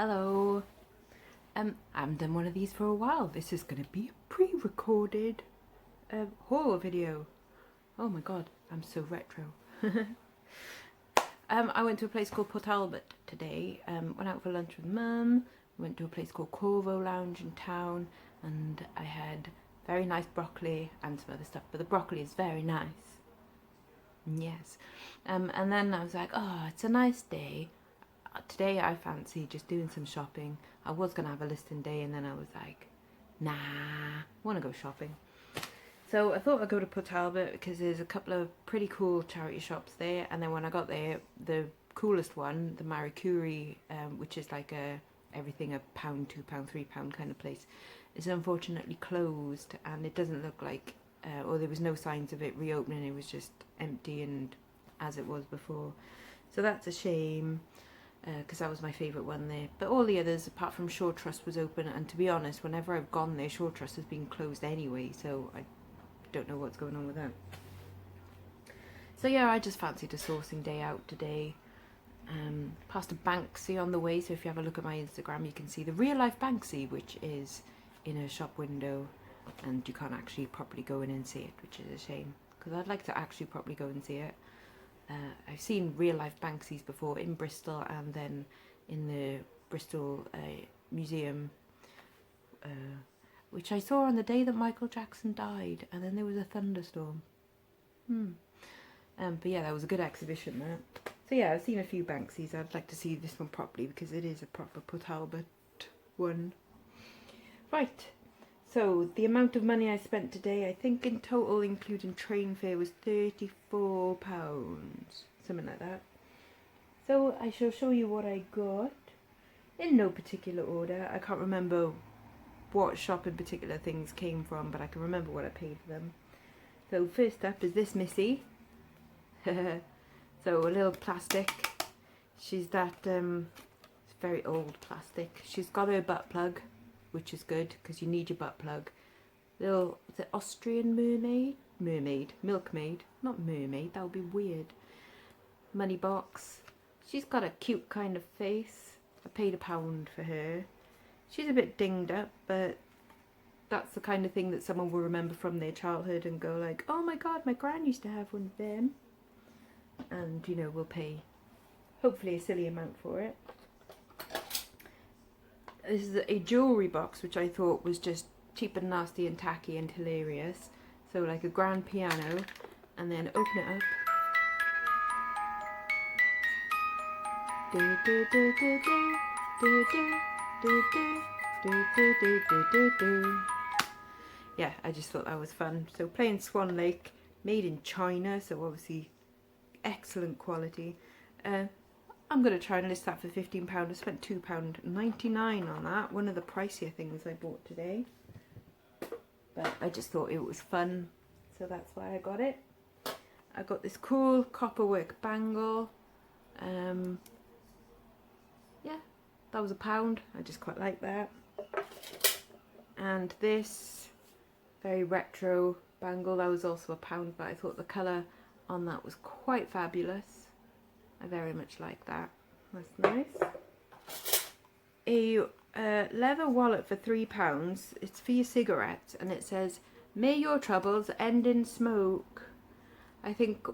Hello. I haven't done one of these for a while. This is going to be a pre-recorded haul video. Oh my god, I'm so retro. I went to a place called Port Talbot today. Went out for lunch with Mum. Went to a place called Corvo Lounge in town, and I had very nice broccoli and some other stuff. But the broccoli is very nice. Yes. And then I was like, oh, it's a nice day. Today I fancy just doing some shopping. I was going to have a listing day, and then I was like, nah, I want to go shopping. So I thought I'd go to Port Talbot because there's a couple of pretty cool charity shops there. And then when I got there, the coolest one, the Marie Curie, which is like everything £1, £2, £3 kind of place, is unfortunately closed, and it doesn't look like, or there was no signs of it reopening. It was just empty and as it was before. So that's a shame, because that was my favourite one there. But all the others, apart from Shore Trust, was open, and to be honest, whenever I've gone there, Shore Trust has been closed anyway, so I don't know what's going on with that. So yeah, I just fancied a sourcing day out today. Past a Banksy on the way, so if you have a look at my Instagram, you can see the real life Banksy, which is in a shop window, and you can't actually properly go in and see it, which is a shame, because I'd like to actually properly go and see it. I've seen real life Banksies before in Bristol, and then in the Bristol Museum, which I saw on the day that Michael Jackson died, and then there was a thunderstorm. But yeah, that was a good exhibition there. So yeah, I've seen a few Banksies. I'd like to see this one properly because it is a proper Port Talbot one. Right, so the amount of money I spent today, I think in total, including train fare, was £34, something like that. So I shall show you what I got in no particular order. I can't remember what shop in particular things came from, but I can remember what I paid for them. So first up is this Missy. So a little plastic. She's that it's very old plastic. She's got her butt plug, which is good because you need your butt plug. Little, is it Austrian milkmaid, not mermaid, that would be weird. Money box. She's got a cute kind of face. I paid £1 for her. She's a bit dinged up, but that's the kind of thing that someone will remember from their childhood and go like, oh my god, my gran used to have one of them. And, you know, we'll pay hopefully a silly amount for it. This is a jewellery box, which I thought was just cheap and nasty and tacky and hilarious. So like a grand piano, and then open it up. Yeah, I just thought that was fun. So plain Swan Lake, made in China, so obviously excellent quality. I'm going to try and list that for £15. I spent £2.99 on that, one of the pricier things I bought today. But I just thought it was fun, so that's why I got it. I got this cool copperwork bangle. Yeah, that was £1. I just quite like that. And this very retro bangle, that was also £1, but I thought the colour on that was quite fabulous. I very much like that. That's nice. A leather wallet for £3. It's for your cigarettes, and it says, "May your troubles end in smoke." I think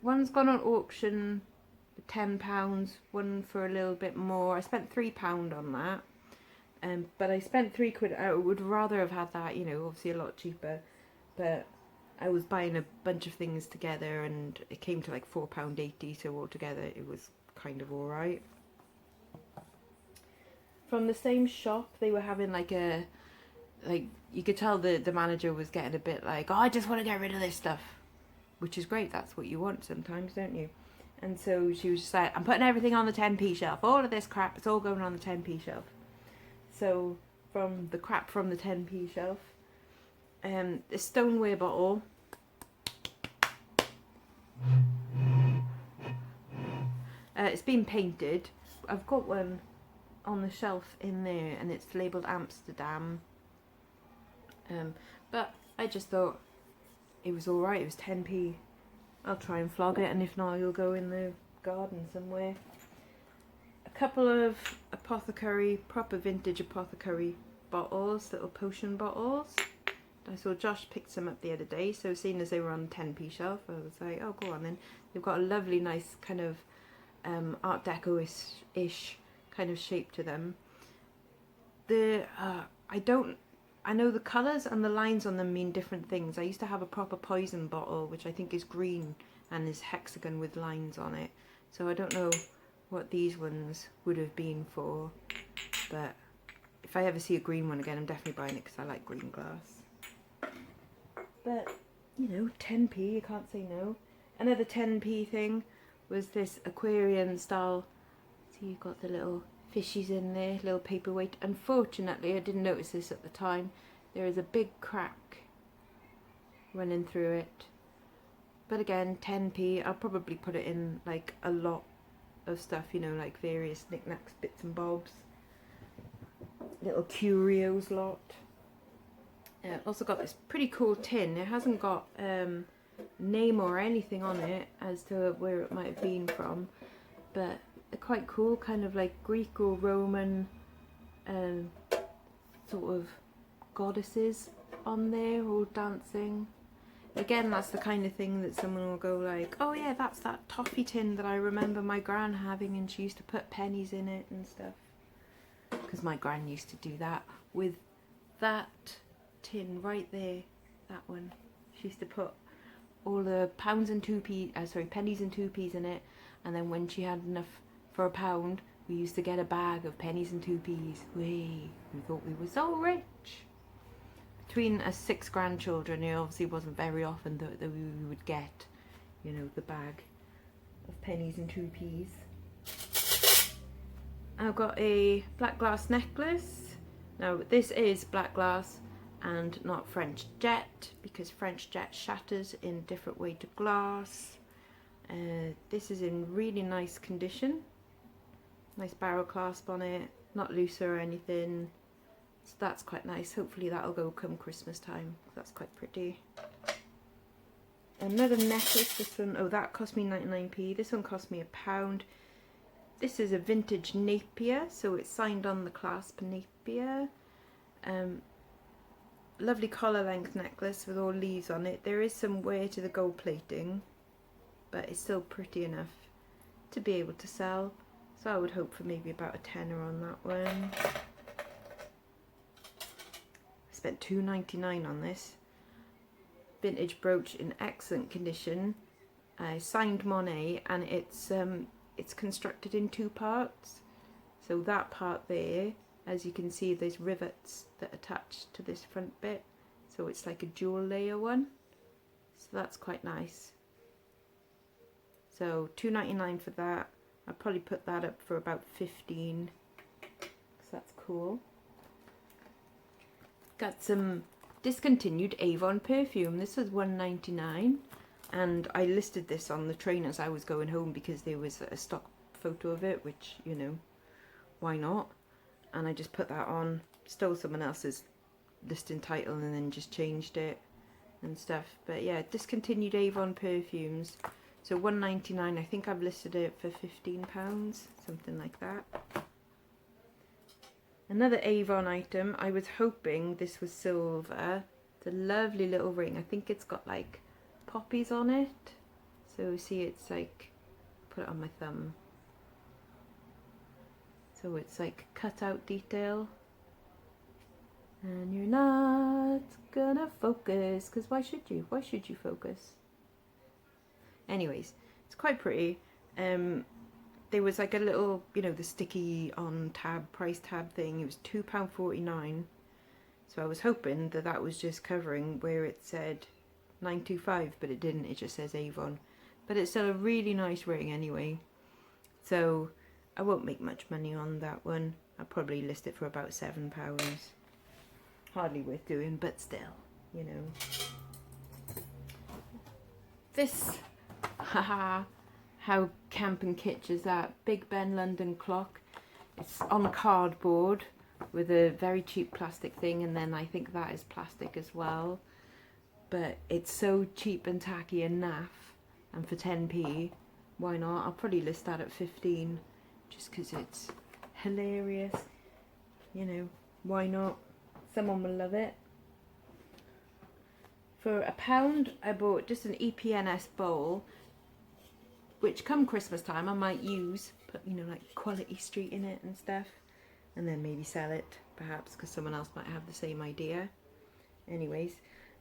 one's gone on auction for £10, one for a little bit more. I spent £3 on that. But I spent £3. I would rather have had that, you know, obviously a lot cheaper, but I was buying a bunch of things together and it came to like £4.80, so altogether it was kind of alright. From the same shop, they were having like you could tell the manager was getting a bit like, oh, I just want to get rid of this stuff, which is great, that's what you want sometimes, don't you? And so she was just like, I'm putting everything on the 10p shelf, all of this crap, it's all going on the 10p shelf. So from the crap from the 10p shelf, this stoneware bottle, it's been painted. I've got one on the shelf in there and it's labelled Amsterdam, but I just thought it was alright. It was 10p. I'll try and flog it, and if not, it'll go in the garden somewhere. A couple of apothecary, proper vintage apothecary bottles, little potion bottles. I saw Josh picked some up the other day, so seeing as they were on the 10p shelf, I was like, oh, go on then. They've got a lovely, nice kind of Art Deco-ish kind of shape to them. I know the colours and the lines on them mean different things. I used to have a proper poison bottle, which I think is green and is hexagon with lines on it. So I don't know what these ones would have been for, but if I ever see a green one again, I'm definitely buying it because I like green glass. But, you know, 10p, you can't say no. Another 10p thing was this aquarium style. So you've got the little fishies in there, little paperweight. Unfortunately, I didn't notice this at the time. There is a big crack running through it. But again, 10p, I'll probably put it in like a lot of stuff, you know, like various knickknacks, bits and bobs. Little curios lot. Also got this pretty cool tin. It hasn't got name or anything on it as to where it might have been from, but they're quite cool, kind of like Greek or Roman sort of goddesses on there all dancing. Again, that's the kind of thing that someone will go like, oh yeah, that's that toffee tin that I remember my gran having, and she used to put pennies in it and stuff, because my gran used to do that with that tin right there, that one. She used to put all the pennies and 2p's in it, and then when she had enough for a pound, we used to get a bag of pennies and 2p's. We thought we were so rich. Between us 6 grandchildren, it obviously wasn't very often that we would get, you know, the bag of pennies and 2p's. I've got a black glass necklace. Now this is black glass and not French jet, because French jet shatters in different way to glass. This is in really nice condition. Nice barrel clasp on it, not loose or anything. So that's quite nice. Hopefully that'll go come Christmas time. That's quite pretty. Another necklace, this one, oh, that cost me 99p. This one cost me £1. This is a vintage Napier, so it's signed on the clasp Napier. Lovely collar length necklace with all leaves on it. There is some wear to the gold plating, but it's still pretty enough to be able to sell. So I would hope for maybe about a tenner on that one. Spent £2.99 on this. Vintage brooch in excellent condition. Signed Monet, and it's constructed in 2 parts. So that part there, as you can see, there's rivets that attach to this front bit. So it's like a dual layer one. So that's quite nice. So £2.99 for that. I'll probably put that up for about 15. So that's cool. Got some discontinued Avon perfume. This was £1.99, and I listed this on the train as I was going home because there was a stock photo of it, which, you know, why not? And I just put that on, stole someone else's listing title and then just changed it and stuff. But yeah, discontinued Avon perfumes. So £1.99, I think I've listed it for £15, something like that. Another Avon item, I was hoping this was silver. It's a lovely little ring. I think it's got like poppies on it. So see, it's like, put it on my thumb. So it's like cut out detail. And you're not gonna focus, because why should you? Why should you focus? Anyways, it's quite pretty. There was like a little, you know, the sticky on tab, price tab thing. It was £2.49. So I was hoping that that was just covering where it said £9.25, but it didn't. It just says Avon. But it's still a really nice ring anyway. So I won't make much money on that one. I'll probably list it for about £7. Hardly worth doing, but still, you know. This, haha. How camp and kitsch is that? Big Ben London clock. It's on cardboard with a very cheap plastic thing, and then I think that is plastic as well. But it's so cheap and tacky and naff, and for 10p, why not? I'll probably list that at 15. just because it's hilarious. You know, why not? Someone will love it. For £1, I bought just an EPNS bowl, which come Christmas time I might use, put, you know, like Quality Street in it and stuff, and then maybe sell it, perhaps, because someone else might have the same idea. Anyways,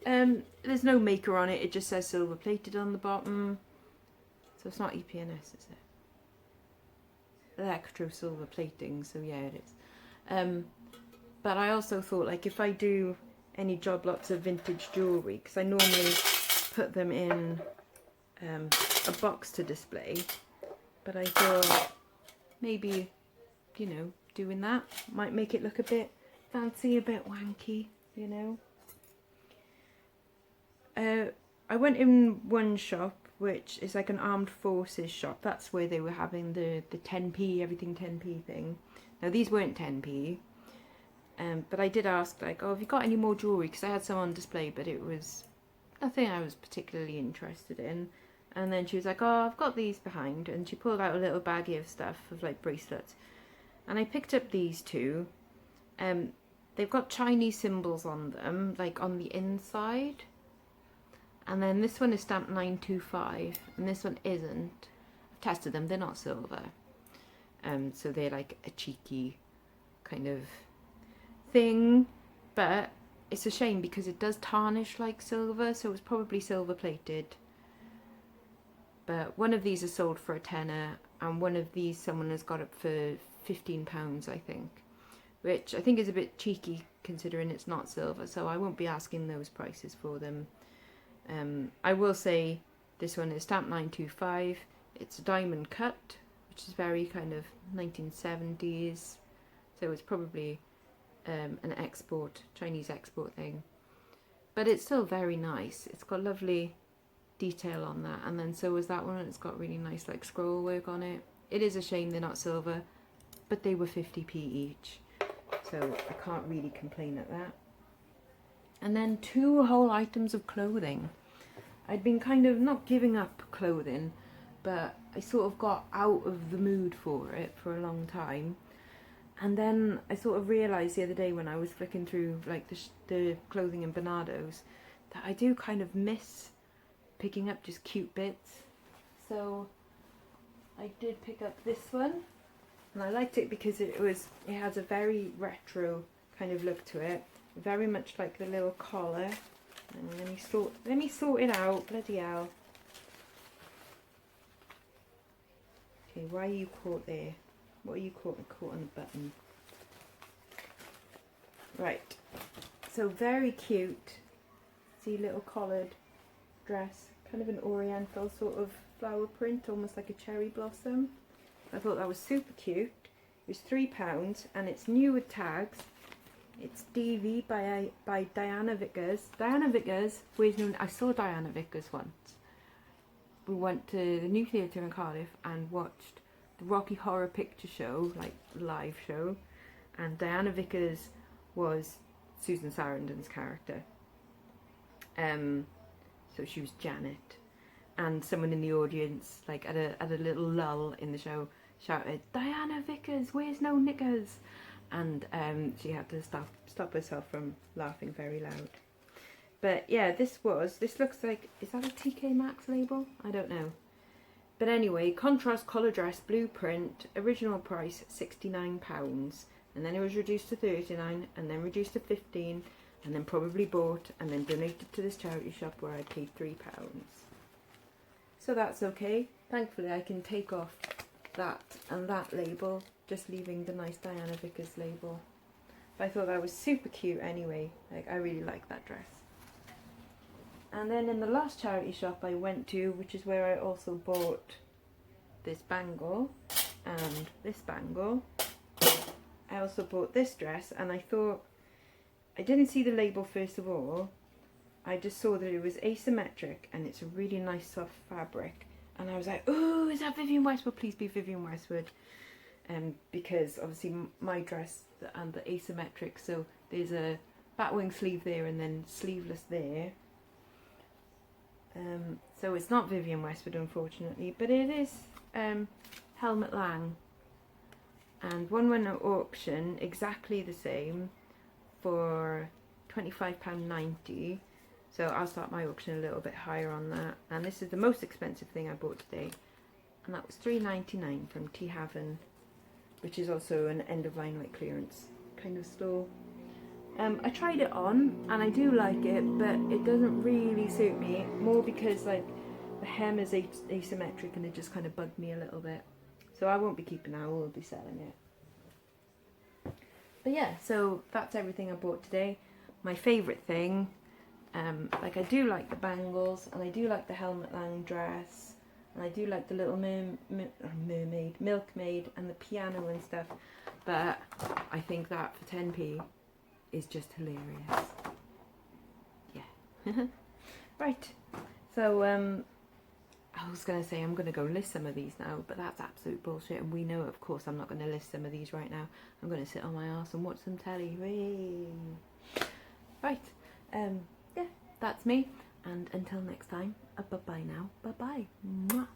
there's no maker on it, it just says silver plated on the bottom, so it's not EPNS, is it? Electro silver plating, so yeah, it is. But I also thought, like, if I do any job lots of vintage jewellery, because I normally put them in a box to display, but I thought maybe, you know, doing that might make it look a bit fancy, a bit wanky, you know. I went in one shop, which is like an armed forces shop. That's where they were having the 10p, everything 10p thing. Now these weren't 10p, but I did ask, like, oh, have you got any more jewellery? Because I had some on display, but it was nothing I was particularly interested in. And then she was like, oh, I've got these behind. And she pulled out a little baggie of stuff, of like bracelets. And I picked up these two. They've got Chinese symbols on them, like on the inside. And then this one is stamped 925, and this one isn't. I've tested them, they're not silver. So they're like a cheeky kind of thing. But it's a shame because it does tarnish like silver, so it's probably silver plated. But one of these is sold for a tenner, and one of these someone has got it for £15, I think. Which I think is a bit cheeky considering it's not silver, so I won't be asking those prices for them. I will say this one is stamped 925. It's a diamond cut, which is very kind of 1970s. So it's probably an export, Chinese export thing. But it's still very nice. It's got lovely detail on that. And then so is that one. It's got really nice like scroll work on it. It is a shame they're not silver, but they were 50p each. So I can't really complain at that. And then 2 whole items of clothing. I'd been kind of not giving up clothing, but I sort of got out of the mood for it for a long time. And then I sort of realised the other day when I was flicking through like the clothing in Bernardo's that I do kind of miss picking up just cute bits. So I did pick up this one, and I liked it because it has a very retro kind of look to it. Very much like the little collar. And let me sort it out. Bloody hell. Okay, why are you caught there? What are you caught on the button? Right. So very cute. See, little collared dress. Kind of an oriental sort of flower print, almost like a cherry blossom. I thought that was super cute. It was £3 and it's new with tags. It's DV by Diana Vickers. Diana Vickers, I saw Diana Vickers once. We went to the New Theatre in Cardiff and watched the Rocky Horror Picture Show, like live show. And Diana Vickers was Susan Sarandon's character. So she was Janet. And someone in the audience, like at a little lull in the show, shouted, "Diana Vickers, where's no knickers?" And she had to stop herself from laughing very loud. But yeah, this looks like, is that a TK Maxx label? I don't know. But anyway, contrast collar dress, blueprint, original price £69, and then it was reduced to 39, and then reduced to 15, and then probably bought and then donated to this charity shop where I paid £3. So that's okay. Thankfully I can take off that and that label, just leaving the nice Diana Vickers label. But I thought that was super cute anyway. Like, I really like that dress. And then in the last charity shop I went to, which is where I also bought this bangle and this bangle, I also bought this dress, and I thought, I didn't see the label first of all. I just saw that it was asymmetric and it's a really nice soft fabric. And I was like, oh, is that Vivienne Westwood? Please be Vivienne Westwood. Because obviously my dress and the asymmetric, so there's a batwing sleeve there and then sleeveless there. So it's not Vivienne Westwood, unfortunately, but it is Helmut Lang. and one went at auction exactly the same for £25.90. So I'll start my auction a little bit higher on that. And this is the most expensive thing I bought today, and that was £3.99 from Tea Haven, which is also an end of line like clearance kind of store. I tried it on and I do like it, but it doesn't really suit me, more because like the hem is asymmetric and it just kind of bugged me a little bit. So I won't be keeping that, I will be selling it. But yeah, so that's everything I bought today. My favourite thing, like I do like the bangles, and I do like the helmet lang dress, and I do like the little milkmaid and the piano and stuff, but I think that for 10p is just hilarious. Yeah. Right, so I was going to say I'm going to go list some of these now, but that's absolute bullshit, and we know it, of course I'm not going to list some of these right now. I'm going to sit on my arse and watch some telly. Whee! Right, yeah, that's me, and until next time, bye bye now, bye bye. Mwah.